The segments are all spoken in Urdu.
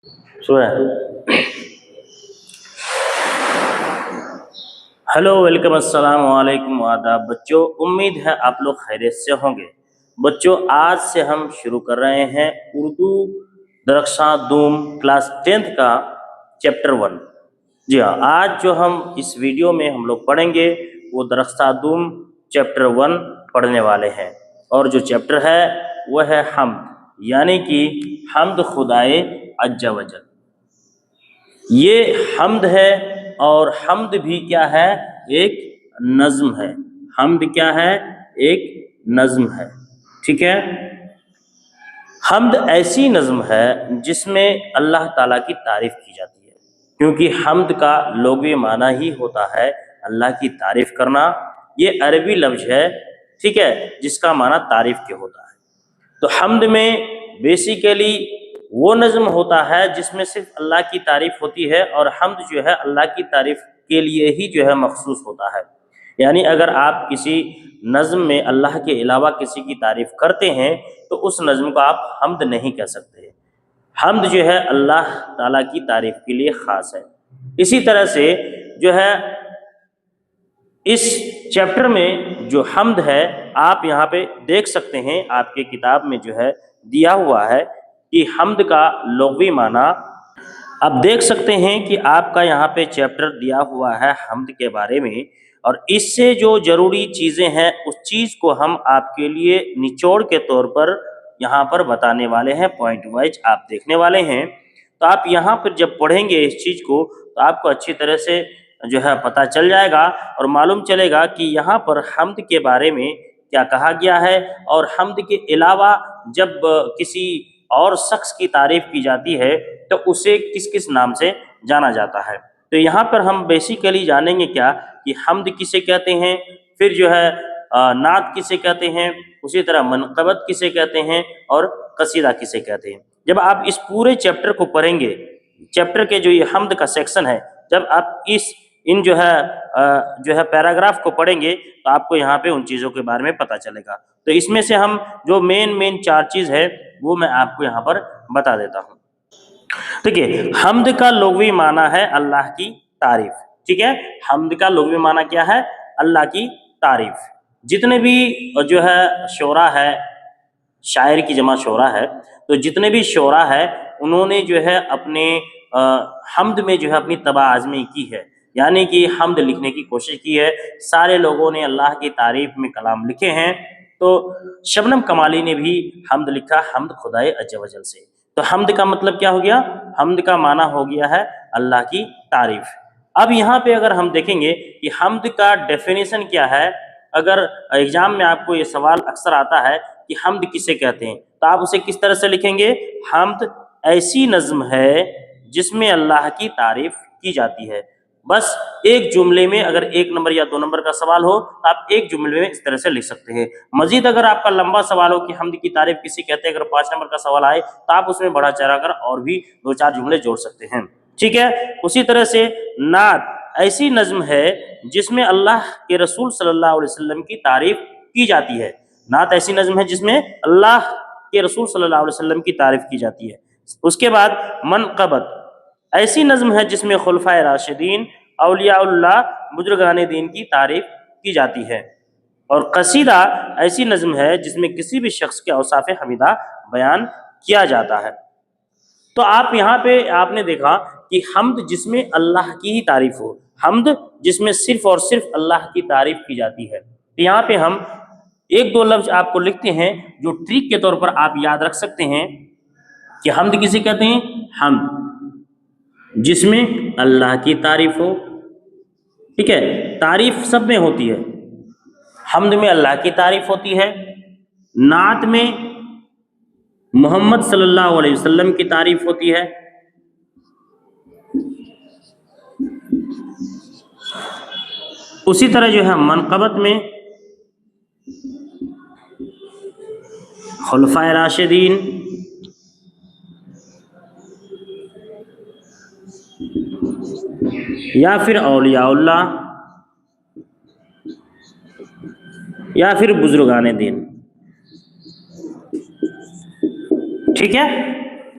سویا ہیلو ویلکم السلام علیکم آداب بچوں، امید ہے آپ لوگ خیریت سے ہوں گے۔ بچوں آج سے ہم شروع کر رہے ہیں اردو درخشاں دوم کلاس 10 کا چیپٹر 1۔ جی ہاں، آج جو ہم اس ویڈیو میں ہم لوگ پڑھیں گے وہ درخشاں دوم چیپٹر 1 پڑھنے والے ہیں، اور جو چیپٹر ہے وہ ہے حمد، یعنی کہ حمد خدائے عز و جل۔ یہ حمد ہے، اور حمد بھی کیا ہے؟ ایک نظم ہے۔ حمد کیا ہے؟ ایک نظم ہے، ٹھیک ہے۔ حمد ایسی نظم ہے جس میں اللہ تعالیٰ کی تعریف کی جاتی ہے، کیونکہ حمد کا لغوی معنی ہی ہوتا ہے اللہ کی تعریف کرنا۔ یہ عربی لفظ ہے، ٹھیک ہے، جس کا معنی تعریف کے ہوتا ہے۔ تو حمد میں بیسیکلی وہ نظم ہوتا ہے جس میں صرف اللہ کی تعریف ہوتی ہے، اور حمد جو ہے اللہ کی تعریف کے لیے ہی جو ہے مخصوص ہوتا ہے۔ یعنی اگر آپ کسی نظم میں اللہ کے علاوہ کسی کی تعریف کرتے ہیں تو اس نظم کو آپ حمد نہیں کہہ سکتے۔ حمد جو ہے اللہ تعالیٰ کی تعریف کے لیے خاص ہے۔ اسی طرح سے جو ہے اس چیپٹر میں جو حمد ہے، آپ یہاں پہ دیکھ سکتے ہیں، آپ کے کتاب میں جو ہے دیا ہوا ہے کہ حمد کا لغوی معنی آپ دیکھ سکتے ہیں کہ آپ کا یہاں پہ چیپٹر دیا ہوا ہے حمد کے بارے میں، اور اس سے جو ضروری چیزیں ہیں اس چیز کو ہم آپ کے لیے نچوڑ کے طور پر یہاں پر بتانے والے ہیں، پوائنٹ وائز آپ دیکھنے والے ہیں۔ تو آپ یہاں پر جب پڑھیں گے اس چیز کو تو آپ کو اچھی طرح سے جو ہے پتہ چل جائے گا، اور معلوم چلے گا کہ یہاں پر حمد کے بارے میں کیا کہا گیا ہے، اور حمد کے علاوہ جب کسی اور شخص کی تعریف کی جاتی ہے تو اسے کس کس نام سے جانا جاتا ہے۔ تو یہاں پر ہم بیسیکلی جانیں گے کیا کہ حمد کسے کہتے ہیں، پھر جو ہے نعت کسے کہتے ہیں، اسی طرح منقبت کسے کہتے ہیں، اور قصیدہ کسے کہتے ہیں۔ جب آپ اس پورے چیپٹر کو پڑھیں گے، چیپٹر کے جو یہ حمد کا سیکشن ہے، جب آپ ان جو ہے پیراگراف کو پڑھیں گے تو آپ کو یہاں پہ ان چیزوں کے بارے میں پتہ چلے گا۔ تو اس میں سے ہم جو مین 4 چیز ہے وہ میں آپ کو یہاں پر بتا دیتا ہوں۔ دیکھیے، حمد کا لغوی معنی ہے اللہ کی تعریف، ٹھیک ہے۔ حمد کا لغوی معنی کیا ہے؟ اللہ کی تعریف۔ جتنے بھی جو ہے شعراء ہے، شاعر کی جمع شعراء ہے، تو جتنے بھی شعراء ہے انہوں نے جو ہے اپنے حمد میں جو ہے اپنی طبع آزمی کی ہے، یعنی کہ حمد لکھنے کی کوشش کی ہے۔ سارے لوگوں نے اللہ کی تعریف میں کلام لکھے ہیں، تو شبنم کمالی نے بھی حمد لکھا، حمد خدائے عز و جل سے۔ تو حمد کا مطلب کیا ہو گیا؟ حمد کا معنی ہو گیا ہے اللہ کی تعریف۔ اب یہاں پہ اگر ہم دیکھیں گے کہ حمد کا ڈیفینیشن کیا ہے، اگر ایگزام میں آپ کو یہ سوال اکثر آتا ہے کہ حمد کسے کہتے ہیں، تو آپ اسے کس طرح سے لکھیں گے؟ حمد ایسی نظم ہے جس میں اللہ کی تعریف کی جاتی ہے۔ بس ایک جملے میں اگر 1 نمبر یا 2 نمبر کا سوال ہو تو آپ ایک جملے میں اس طرح سے لکھ سکتے ہیں۔ مزید اگر آپ کا لمبا سوال ہو کہ حمد کی تعریف کسے کہتے ہیں، اگر 5 نمبر کا سوال آئے تو آپ اس میں بڑھا چڑھا کر اور بھی 2-4 جملے جوڑ سکتے ہیں، ٹھیک ہے۔ اسی طرح سے نعت ایسی نظم ہے جس میں اللہ کے رسول صلی اللہ علیہ وسلم کی تعریف کی جاتی ہے۔ نعت ایسی نظم ہے جس میں اللہ کے رسول صلی اللہ علیہ وسلم کی تعریف کی جاتی ہے۔ اس کے بعد منقبت ایسی نظم ہے جس میں خلفائے راشدین، اولیاء اللہ، بزرگان دین کی تعریف کی جاتی ہے۔ اور قصیدہ ایسی نظم ہے جس میں کسی بھی شخص کے اوصاف حمیدہ بیان کیا جاتا ہے۔ تو آپ یہاں پہ آپ نے دیکھا کہ حمد جس میں اللہ کی ہی تعریف ہو، حمد جس میں صرف اور صرف اللہ کی تعریف کی جاتی ہے۔ تو یہاں پہ ہم 1-2 لفظ آپ کو لکھتے ہیں جو ٹرک کے طور پر آپ یاد رکھ سکتے ہیں کہ حمد کسے کہتے ہیں؟ حمد جس میں اللہ کی تعریف ہو، ٹھیک ہے۔ تعریف سب میں ہوتی ہے، حمد میں اللہ کی تعریف ہوتی ہے، نعت میں محمد صلی اللہ علیہ وسلم کی تعریف ہوتی ہے، اسی طرح جو ہے منقبت میں خلفائے راشدین، یا پھر اولیاء اللہ، یا پھر بزرگان دین، ٹھیک ہے۔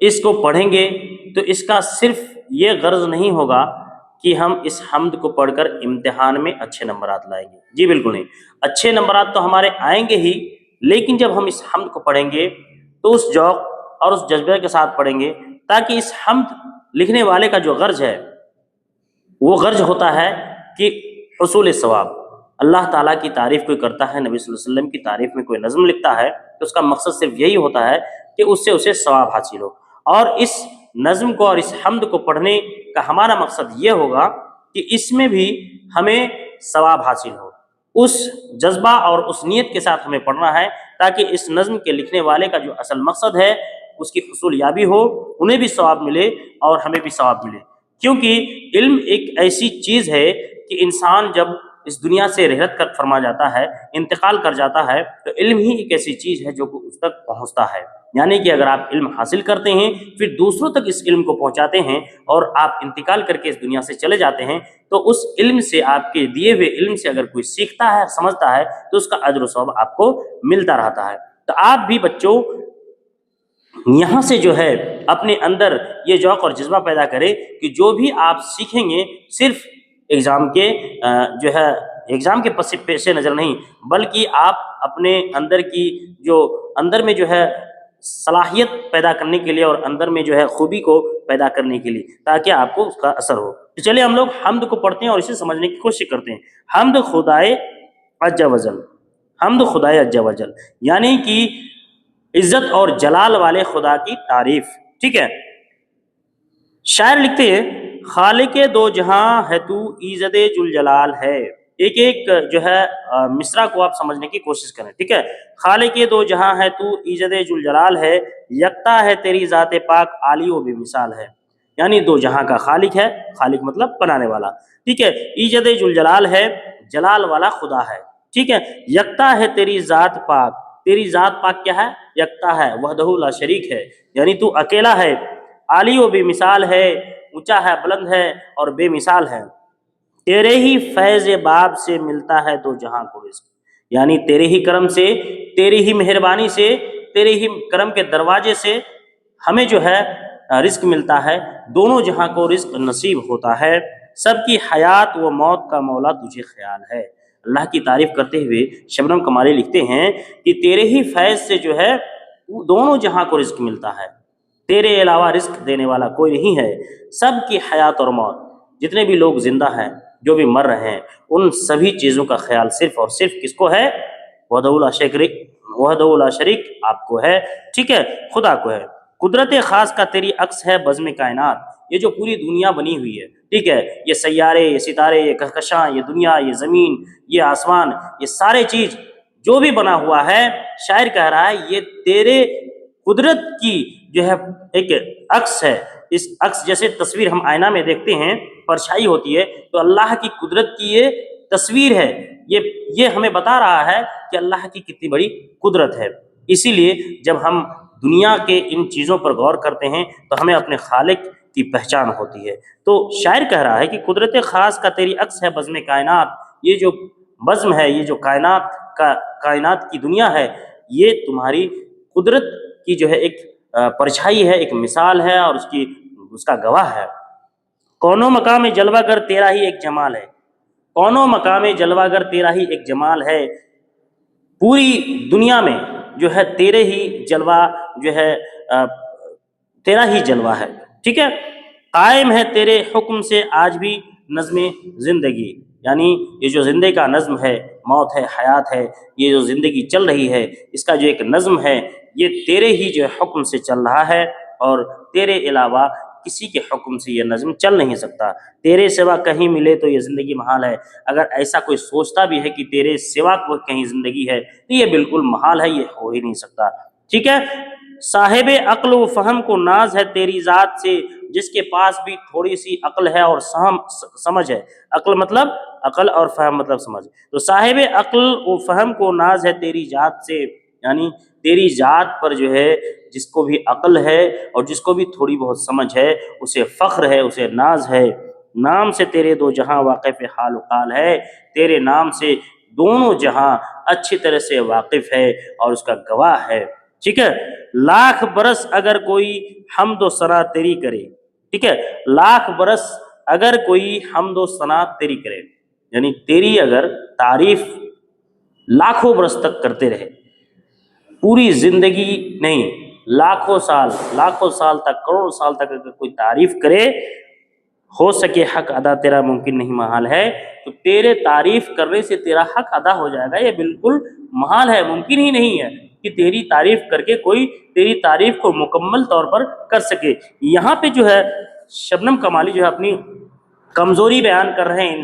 اس کو پڑھیں گے تو اس کا صرف یہ غرض نہیں ہوگا کہ ہم اس حمد کو پڑھ کر امتحان میں اچھے نمبرات لائیں گے، جی بالکل نہیں، اچھے نمبرات تو ہمارے آئیں گے ہی، لیکن جب ہم اس حمد کو پڑھیں گے تو اس ذوق اور اس جذبے کے ساتھ پڑھیں گے، تاکہ اس حمد لکھنے والے کا جو غرض ہے وہ غرض ہوتا ہے کہ حصول ثواب۔ اللہ تعالیٰ کی تعریف کوئی کرتا ہے، نبی صلی اللہ علیہ وسلم کی تعریف میں کوئی نظم لکھتا ہے تو اس کا مقصد صرف یہی ہوتا ہے کہ اس سے اسے ثواب حاصل ہو، اور اس نظم کو اور اس حمد کو پڑھنے کا ہمارا مقصد یہ ہوگا کہ اس میں بھی ہمیں ثواب حاصل ہو۔ اس جذبہ اور اس نیت کے ساتھ ہمیں پڑھنا ہے تاکہ اس نظم کے لکھنے والے کا جو اصل مقصد ہے اس کی حصول یابی ہو، انہیں بھی ثواب ملے اور ہمیں بھی ثواب ملے۔ کیونکہ علم ایک ایسی چیز ہے کہ انسان جب اس دنیا سے رحلت کر فرما جاتا ہے، انتقال کر جاتا ہے، تو علم ہی ایک ایسی چیز ہے جو اس تک پہنچتا ہے۔ یعنی کہ اگر آپ علم حاصل کرتے ہیں پھر دوسروں تک اس علم کو پہنچاتے ہیں اور آپ انتقال کر کے اس دنیا سے چلے جاتے ہیں، تو اس علم سے، آپ کے دیے ہوئے علم سے اگر کوئی سیکھتا ہے، سمجھتا ہے، تو اس کا اجر و ثواب آپ کو ملتا رہتا ہے۔ تو آپ بھی بچوں یہاں سے جو ہے اپنے اندر یہ ذوق اور جذبہ پیدا کرے کہ جو بھی آپ سیکھیں گے صرف ایگزام کے جو ہے ایگزام کے پیش نظر نہیں، بلکہ آپ اپنے اندر کی جو اندر میں جو ہے صلاحیت پیدا کرنے کے لیے اور اندر میں جو ہے خوبی کو پیدا کرنے کے لیے، تاکہ آپ کو اس کا اثر ہو۔ تو چلیے ہم لوگ حمد کو پڑھتے ہیں اور اسے سمجھنے کی کوشش کرتے ہیں۔ حمد خدائے عز و جل، حمد خدائے عز و جل یعنی کہ عزت اور جلال والے خدا کی تعریف، ٹھیک ہے۔ شاعر لکھتے ہیں خالق دو جہاں ہے تو ایزد جل جلال ہے۔ ایک ایک جو ہے مصرع کو آپ سمجھنے کی کوشش کریں، ٹھیک ہے۔ خالق دو جہاں ہے تو ایزد جل جلال ہے، یکتا ہے تیری ذات پاک عالی و بے مثال ہے۔ یعنی دو جہاں کا خالق ہے، خالق مطلب بنانے والا، ٹھیک ہے۔ ایزد جل جلال ہے، جلال والا خدا ہے، ٹھیک ہے۔ یکتا ہے تیری ذات پاک، تیری ذات پاک کیا ہے؟ یکتا ہے، وحدہ لا شریک ہے، یعنی تو اکیلا ہے۔ عالی و بے مثال ہے، اونچا ہے، بلند ہے اور بے مثال ہے۔ تیرے ہی فیض باب سے ملتا ہے دو جہاں کو رزق، یعنی تیرے ہی کرم سے، تیری ہی مہربانی سے، تیرے ہی کرم کے دروازے سے ہمیں جو ہے رزق ملتا ہے، دونوں جہاں کو رزق نصیب ہوتا ہے۔ سب کی حیات و موت کا مولا تجھے خیال ہے۔ اللہ کی تعریف کرتے ہوئے شبنم کمالی لکھتے ہیں کہ تیرے ہی فیض سے جو ہے دونوں جہاں کو رزق ملتا ہے، تیرے علاوہ رزق دینے والا کوئی نہیں ہے۔ سب کی حیات اور موت، جتنے بھی لوگ زندہ ہیں، جو بھی مر رہے ہیں، ان سبھی چیزوں کا خیال صرف اور صرف کس کو ہے؟ وحدہ لا شریک آپ کو ہے، ٹھیک ہے، خدا کو ہے۔ قدرت خاص کا تیری عکس ہے بزم کائنات، یہ جو پوری دنیا بنی ہوئی ہے، ٹھیک ہے، یہ سیارے، یہ ستارے، یہ کہکشاں، یہ دنیا، یہ زمین، یہ آسمان، یہ سارے چیز جو بھی بنا ہوا ہے، شاعر کہہ رہا ہے یہ تیرے قدرت کی جو ہے ایک عکس ہے۔ اس عکس جیسے تصویر ہم آئینہ میں دیکھتے ہیں، پرچھائی ہوتی ہے، تو اللہ کی قدرت کی یہ تصویر ہے، یہ ہمیں بتا رہا ہے کہ اللہ کی کتنی بڑی قدرت ہے۔ اسی لیے جب ہم دنیا کے ان چیزوں پر غور کرتے ہیں تو ہمیں اپنے خالق کی پہچان ہوتی ہے۔ تو شاعر کہہ رہا ہے کہ قدرت خاص کا تیری عکس ہے بزم کائنات، یہ جو بزم ہے، یہ جو کائنات کی دنیا ہے، یہ تمہاری قدرت کی جو ہے ایک پرچھائی ہے، ایک مثال ہے اور اس کا گواہ ہے۔ کونوں مقام جلوہ گر تیرا ہی ایک جمال ہے، کونوں مقام جلوہ گر تیرا ہی ایک جمال ہے، پوری دنیا میں جو ہے تیرے ہی جلوہ جو ہے تیرا ہی جلوہ ہے، ٹھیک ہے۔ قائم ہے تیرے حکم سے آج بھی نظم زندگی، یعنی یہ جو زندگی کا نظم ہے، موت ہے، حیات ہے، یہ جو زندگی چل رہی ہے، اس کا جو ایک نظم ہے، یہ تیرے ہی جو حکم سے چل رہا ہے، اور تیرے علاوہ کسی کے حکم سے یہ نظم چل نہیں سکتا۔ تیرے سوا کہیں ملے تو یہ زندگی محال ہے۔ اگر ایسا کوئی سوچتا بھی ہے کہ تیرے سوا کوئی کہیں زندگی ہے تو یہ بالکل محال ہے، یہ ہو ہی نہیں سکتا، ٹھیک ہے۔ صاحب عقل و فہم کو ناز ہے تیری ذات سے، جس کے پاس بھی تھوڑی سی عقل ہے اور سمجھ ہے، عقل مطلب عقل اور فہم مطلب سمجھ، تو صاحب عقل و فہم کو ناز ہے تیری ذات سے، یعنی تیری ذات پر جو ہے جس کو بھی عقل ہے اور جس کو بھی تھوڑی بہت سمجھ ہے اسے فخر ہے، اسے ناز ہے۔ نام سے تیرے دو جہاں واقف حال و قال ہے، تیرے نام سے دونوں جہاں اچھی طرح سے واقف ہے اور اس کا گواہ ہے۔ ٹھیک ہے, لاکھ برس اگر کوئی حمد و ثنا تیری کرے, ٹھیک ہے, لاکھ برس اگر کوئی حمد و ثنا تیری کرے, یعنی تیری اگر تعریف لاکھوں برس تک کرتے رہے, پوری زندگی نہیں, لاکھوں سال تک, کروڑوں سال تک اگر کوئی تعریف کرے, ہو سکے حق ادا تیرا ممکن نہیں محال ہے, تو تیرے تعریف کرنے سے تیرا حق ادا ہو جائے گا. یہ بالکل محال ہے, ممکن ہی نہیں ہے کہ تیری تعریف کر کے کوئی تیری تعریف کو مکمل طور پر کر سکے. یہاں پہ جو ہے شبنم کمالی جو ہے اپنی کمزوری بیان کر رہے ہیں,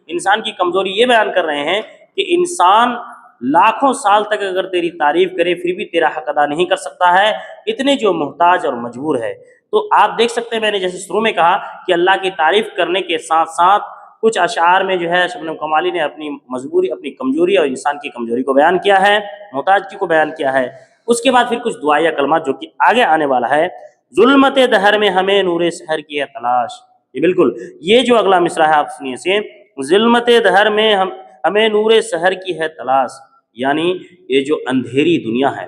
انسان کی کمزوری یہ بیان کر رہے ہیں کہ انسان لاکھوں سال تک اگر تیری تعریف کرے پھر بھی تیرا حق ادا نہیں کر سکتا ہے, اتنے جو محتاج اور مجبور ہے. تو آپ دیکھ سکتے ہیں, میں نے جیسے شروع میں کہا کہ اللہ کی تعریف کرنے کے ساتھ ساتھ کچھ اشعار میں جو ہے شبنم کمالی نے اپنی مجبوری, اپنی کمزوری اور انسان کی کمزوری کو بیان کیا ہے, محتاجگی کو بیان کیا ہے. اس کے بعد پھر کچھ دعائیہ کلمات جو کہ آگے آنے والا ہے. ظلمت دہر میں ہمیں نور سحر کی ہے تلاش, یہ بالکل یہ جو اگلا مصرع ہے آپ سنیے سے, ظلمت دہر میں ہمیں نور سحر کی ہے تلاش, یعنی یہ جو اندھیری دنیا ہے,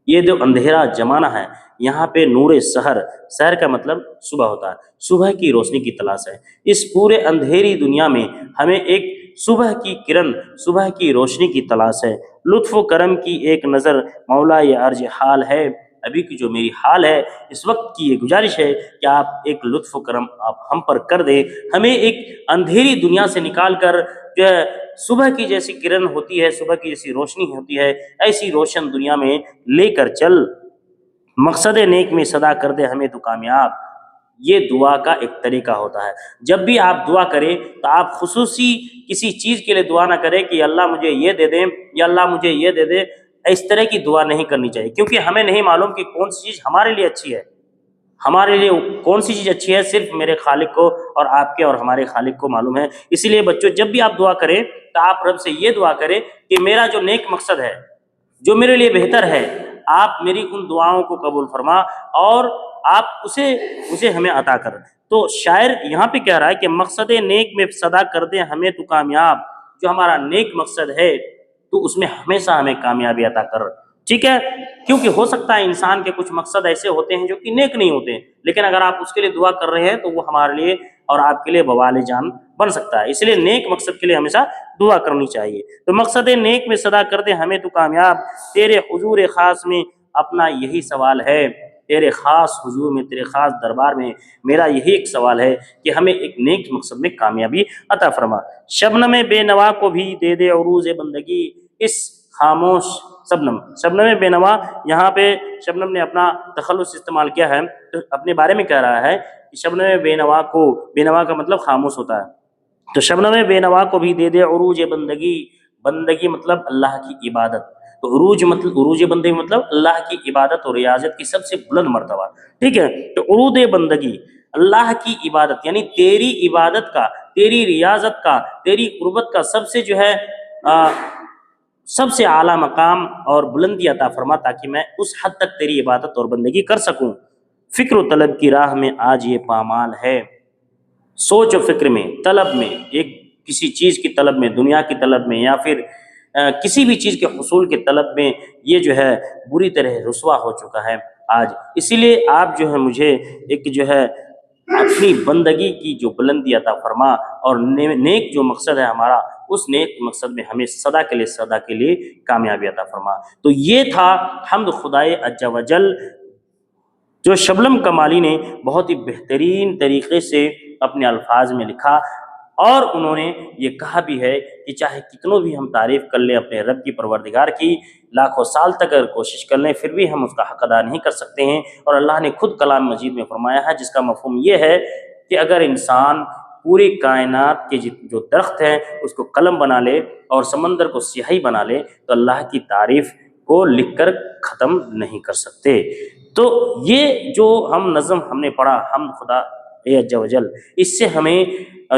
یہ جو اندھیرا زمانہ ہے, یہاں پہ نور سحر, سحر کا مطلب صبح ہوتا ہے, صبح کی روشنی کی تلاش ہے. اس پورے اندھیری دنیا میں ہمیں ایک صبح کی کرن, صبح کی روشنی کی تلاش ہے. لطف و کرم کی ایک نظر مولا یہ عرض حال ہے, ابھی کی جو میری حال ہے اس وقت کی یہ گزارش ہے کہ آپ ایک لطف و کرم آپ ہم پر کر دیں, ہمیں ایک اندھیری دنیا سے نکال کر جو ہے صبح کی جیسی کرن ہوتی ہے, صبح کی جیسی روشنی ہوتی ہے, ایسی روشن دنیا میں لے کر چل. مقصد نیک میں صدا کر دے ہمیں تو کامیاب. یہ دعا کا ایک طریقہ ہوتا ہے. جب بھی آپ دعا کریں تو آپ خصوصی کسی چیز کے لیے دعا نہ کریں کہ اللہ مجھے یہ دے دیں یا اللہ مجھے یہ دے دے, اس طرح کی دعا نہیں کرنی چاہیے, کیونکہ ہمیں نہیں معلوم کہ کون سی چیز ہمارے لیے اچھی ہے. ہمارے لیے کون سی چیز اچھی ہے صرف میرے خالق کو اور آپ کے اور ہمارے خالق کو معلوم ہے. اسی لیے بچوں, جب بھی آپ دعا کریں تو آپ رب سے یہ دعا کریں کہ میرا جو نیک مقصد ہے, جو میرے لیے بہتر ہے, آپ میری ان دعاؤں کو قبول فرما اور آپ اسے ہمیں عطا کر. تو شاعر یہاں پہ کہہ رہا ہے کہ مقصد نیک میں صدا کر دیں ہمیں تو کامیاب, جو ہمارا نیک مقصد ہے تو اس میں ہمیشہ ہمیں کامیابی عطا کر. ٹھیک ہے, کیونکہ ہو سکتا ہے انسان کے کچھ مقصد ایسے ہوتے ہیں جو کہ نیک نہیں ہوتے, لیکن اگر آپ اس کے لیے دعا کر رہے ہیں تو وہ ہمارے لیے اور آپ کے لیے بوال جان بن سکتا ہے. اس لیے نیک مقصد کے لیے ہمیشہ دعا کرنی چاہیے. تو مقصد نیک میں صدا کر دے ہمیں تو کامیاب, تیرے حضور خاص میں اپنا یہی سوال ہے, تیرے خاص حضور میں, تیرے خاص دربار میں میرا یہی ایک سوال ہے کہ ہمیں ایک نیک مقصد میں کامیابی عطا فرما. شبنم بے نوا کو بھی دے دے عروج بندگی, اس خاموش شبنم بے نوا, یہاں پہ شبنم نے اپنا تخلص استعمال کیا ہے, تو اپنے بارے میں کہہ رہا ہے کہ شبنم بے نوا کو, بے نوا کا مطلب خاموش ہوتا ہے, تو شبنم بے نوا کو بھی دے دے عروج بندگی. بندگی مطلب اللہ کی عبادت, تو عروج بندگی مطلب اللہ کی عبادت اور ریاضت کی سب سے بلند مرتبہ. ٹھیک ہے, تو عروج بندگی اللہ کی عبادت, یعنی تیری عبادت کا, تیری ریاضت کا, تیری قربت کا سب سے جو ہے سب سے اعلیٰ مقام اور بلندی عطا فرما, تاکہ میں اس حد تک تیری عبادت اور بندگی کر سکوں. فکر و طلب کی راہ میں آج یہ پامال ہے, سوچ و فکر میں, طلب میں, ایک کسی چیز کی طلب میں, دنیا کی طلب میں یا پھر کسی بھی چیز کے حصول کے طلب میں یہ جو ہے بری طرح رسوا ہو چکا ہے آج. اسی لیے آپ جو ہے مجھے ایک جو ہے اپنی بندگی کی جو بلندی عطا فرما, اور نیک جو مقصد ہے ہمارا, اس نیک مقصد میں ہمیں صدا کے لیے کامیابی عطا فرما. تو یہ تھا حمد خدائے عز و جل, جو شبنم کمالی نے بہت ہی بہترین طریقے سے اپنے الفاظ میں لکھا. اور انہوں نے یہ کہا بھی ہے کہ چاہے کتنوں بھی ہم تعریف کر لیں اپنے رب کی پروردگار کی, لاکھوں سال تک اگر کوشش کر لیں پھر بھی ہم اس کا حق ادا نہیں کر سکتے ہیں. اور اللہ نے خود کلام مجید میں فرمایا ہے, جس کا مفہوم یہ ہے کہ اگر انسان پوری کائنات کے جو درخت ہیں اس کو قلم بنا لے اور سمندر کو سیاہی بنا لے تو اللہ کی تعریف کو لکھ کر ختم نہیں کر سکتے. تو یہ جو نظم ہم نے پڑھا, حمد خدا عز و جل, اس سے ہمیں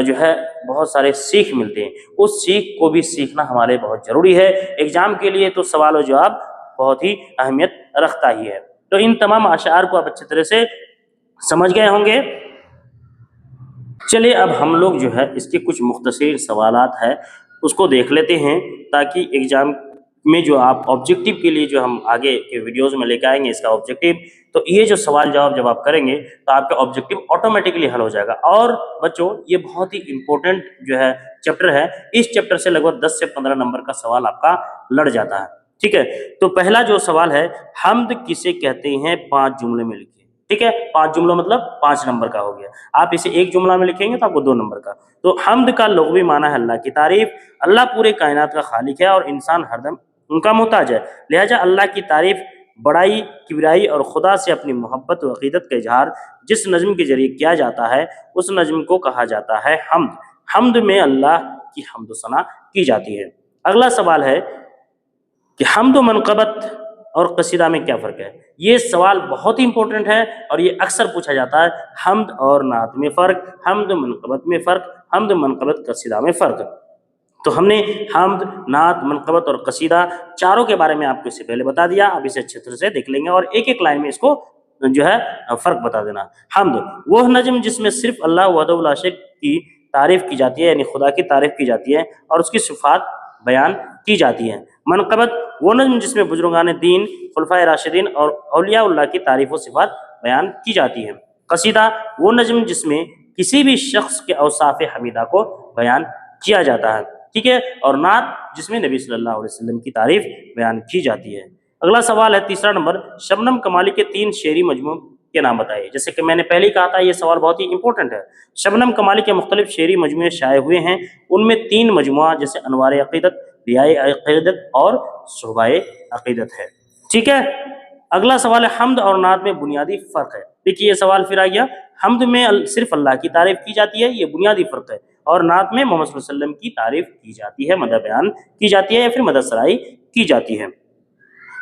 جو ہے بہت سارے سیکھ ملتے ہیں. اس سیکھ کو بھی سیکھنا ہمارے بہت ضروری ہے. ایگزام کے لیے تو سوال و جواب بہت ہی اہمیت رکھتا ہی ہے. تو ان تمام اشعار کو آپ اچھی طرح سے سمجھ گئے ہوں گے. چلیے اب ہم لوگ جو ہے اس کے کچھ مختصر سوالات ہیں اس کو دیکھ لیتے ہیں, تاکہ ایگزام میں جو آپ آبجیکٹو کے لیے جو ہم آگے کے ویڈیوز میں لے کے آئیں گے اس کا آبجیکٹو، تو یہ جو سوال جواب جب آپ کریں گے تو آپ کا آبجیکٹو آٹومیٹکلی حل ہو جائے گا۔ اور بچوں یہ بہت ہی امپورٹنٹ جو ہے چیپٹر ہے، اس چیپٹر سے لگ بھگ 10 سے 15 نمبر کا سوال آپ کا لڑ جاتا ہے، ٹھیک ہے۔ تو پہلا جو سوال ہے، حمد کسے کہتے ہیں، 5 جملے میں لکھیں، ٹھیک ہے۔ 5 جملوں مطلب 5 نمبر کا ہو گیا، آپ اسے ایک جملہ میں لکھیں گے تو آپ کو 2 نمبر کا۔ تو حمد کا لغوی معنی ہے اللہ کی تعریف، اللہ پورے کائنات کا خالق ہے اور انسان ہر دم ان کا محتاج ہے، لہٰذا اللہ کی تعریف، بڑائی، کبریائی اور خدا سے اپنی محبت و عقیدت کا اظہار جس نظم کے ذریعے کیا جاتا ہے اس نظم کو کہا جاتا ہے حمد۔ حمد میں اللہ کی حمد و ثنا کی جاتی ہے۔ اگلا سوال ہے کہ حمد و منقبت اور قصیدہ میں کیا فرق ہے؟ یہ سوال بہت ہی امپورٹنٹ ہے اور یہ اکثر پوچھا جاتا ہے، حمد اور نعت میں فرق، حمد و منقبت میں فرق، حمد و منقبت قصیدہ میں فرق۔ تو ہم نے حمد، نعت، منقبت اور قصیدہ چاروں کے بارے میں آپ کو اس سے پہلے بتا دیا، اب اسے اچھے طرح سے دیکھ لیں گے اور ایک ایک لائن میں اس کو جو ہے فرق بتا دینا۔ حمد وہ نظم جس میں صرف اللہ وحدہ لا شریک کی تعریف کی جاتی ہے، یعنی خدا کی تعریف کی جاتی ہے اور اس کی صفات بیان کی جاتی ہیں۔ منقبت وہ نظم جس میں بزرگان دین، خلفائے راشدین اور اولیاء اللہ کی تعریف و صفات بیان کی جاتی ہیں۔ قصیدہ وہ نظم جس میں کسی بھی شخص کے اوصاف حمیدہ کو بیان کیا جاتا ہے، ٹھیک ہے۔ اور نعت جس میں نبی صلی اللہ علیہ وسلم کی تعریف بیان کی جاتی ہے۔ اگلا سوال ہے تیسرا نمبر، شبنم کمالی کے 3 شعری مجموعوں کے نام بتائیے۔ جیسے کہ میں نے پہلے ہی کہا تھا یہ سوال بہت ہی امپورٹنٹ ہے۔ شبنم کمالی کے مختلف شعری مجموعے شائع ہوئے ہیں، ان میں 3 مجموعہ جیسے انوار عقیدت، ضیاء عقیدت اور صحبہ عقیدت ہے، ٹھیک ہے۔ اگلا سوال ہے حمد اور نعت میں بنیادی فرق ہے۔ دیکھیے یہ سوال پھر آ گیا، حمد میں صرف اللہ کی تعریف کی جاتی ہے، یہ بنیادی فرق ہے، اور نعت میں محمد صلی اللہ علیہ وسلم کی تعریف کی جاتی ہے، مدح بیان کی جاتی ہے یا پھر مدح سرائی کی جاتی ہے۔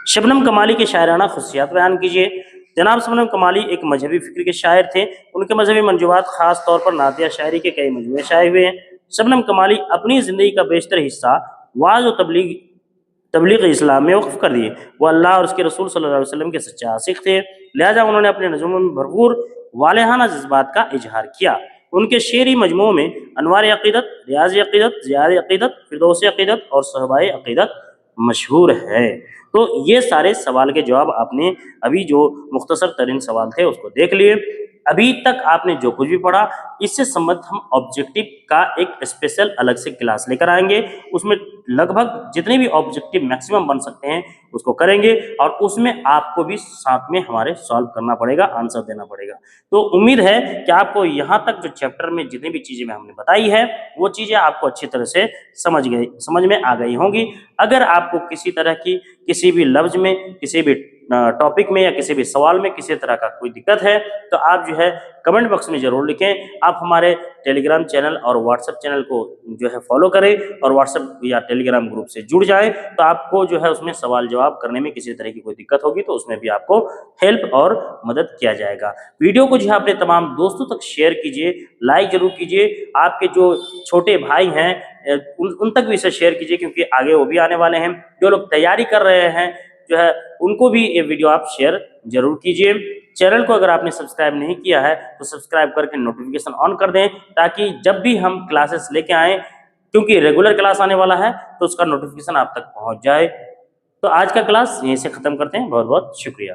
شبنم کمالی کے شاعرانہ خصوصیات بیان کیجیے۔ جناب شبنم کمالی ایک مذہبی فکر کے شاعر تھے، ان کے مذہبی منجوات خاص طور پر نعتیہ شاعری کے کئی مجموعے شائع ہوئے ہیں۔ شبنم کمالی اپنی زندگی کا بیشتر حصہ وعظ و تبلیغ اسلام میں وقف کر دیے۔ وہ اللہ اور اس کے رسول صلی اللہ علیہ وسلم کے سچے عاشق تھے، لہذا انہوں نے اپنے نظموں میں بھرپور والہانہ جذبات کا اظہار کیا۔ ان کے شعری مجموعوں میں انوار عقیدت، ریاض عقیدت، ضیاء عقیدت، فردوس عقیدت اور صحبہ عقیدت مشہور ہے۔ تو یہ سارے سوال کے جواب آپ نے ابھی جو مختصر ترین سوال تھے اس کو دیکھ لیے۔ ابھی تک آپ نے جو کچھ بھی پڑھا اس سے سمبندھت ہم آبجیکٹو کا ایک اسپیشل الگ سے کلاس لے کر آئیں گے، اس میں لگ بھگ جتنے بھی آبجیکٹو میکسیمم بن سکتے ہیں اس کو کریں گے، اور اس میں آپ کو بھی ساتھ میں ہمارے سالو کرنا پڑے گا، آنسر دینا پڑے گا۔ تو امید ہے کہ آپ کو یہاں تک جو چیپٹر میں جتنی بھی چیزیں ہم نے بتائی ہے وہ چیزیں آپ کو اچھی طرح سے سمجھ میں آ گئی ہوں گی۔ اگر آپ کو کسی طرح کی کسی بھی لفظ میں، کسی بھی ٹاپک میں یا کسی بھی سوال میں کسی طرح کا کوئی دقت ہے تو آپ جو ہے کمنٹ باکس میں ضرور لکھیں۔ آپ ہمارے ٹیلی گرام چینل اور واٹس ایپ چینل کو جو ہے فالو کریں اور واٹس ایپ یا ٹیلی گرام گروپ سے جڑ جائیں، تو آپ کو جو ہے اس میں سوال جواب کرنے میں کسی طرح کی کوئی دقت ہوگی تو اس میں بھی آپ کو ہیلپ اور مدد کیا جائے گا۔ ویڈیو کو جو ہے اپنے تمام دوستوں تک شیئر کیجیے، لائک ضرور کیجیے، آپ کے جو چھوٹے بھائی ہیں ان تک بھی اسے شیئر کیجیے، کیونکہ آگے وہ بھی آنے والے ہیں۔ جو لوگ تیاری کر رہے ہیں جو ہے ان کو بھی یہ ویڈیو آپ شیئر ضرور کیجیے۔ چینل کو اگر آپ نے سبسکرائب نہیں کیا ہے تو سبسکرائب کر کے نوٹیفیکیشن آن کر دیں، تاکہ جب بھی ہم کلاسز لے کے آئیں، کیونکہ ریگولر کلاس آنے والا ہے تو اس کا نوٹیفیکیشن آپ تک پہنچ جائے۔ تو آج کا کلاس یہیں سے ختم کرتے ہیں، بہت بہت شکریہ۔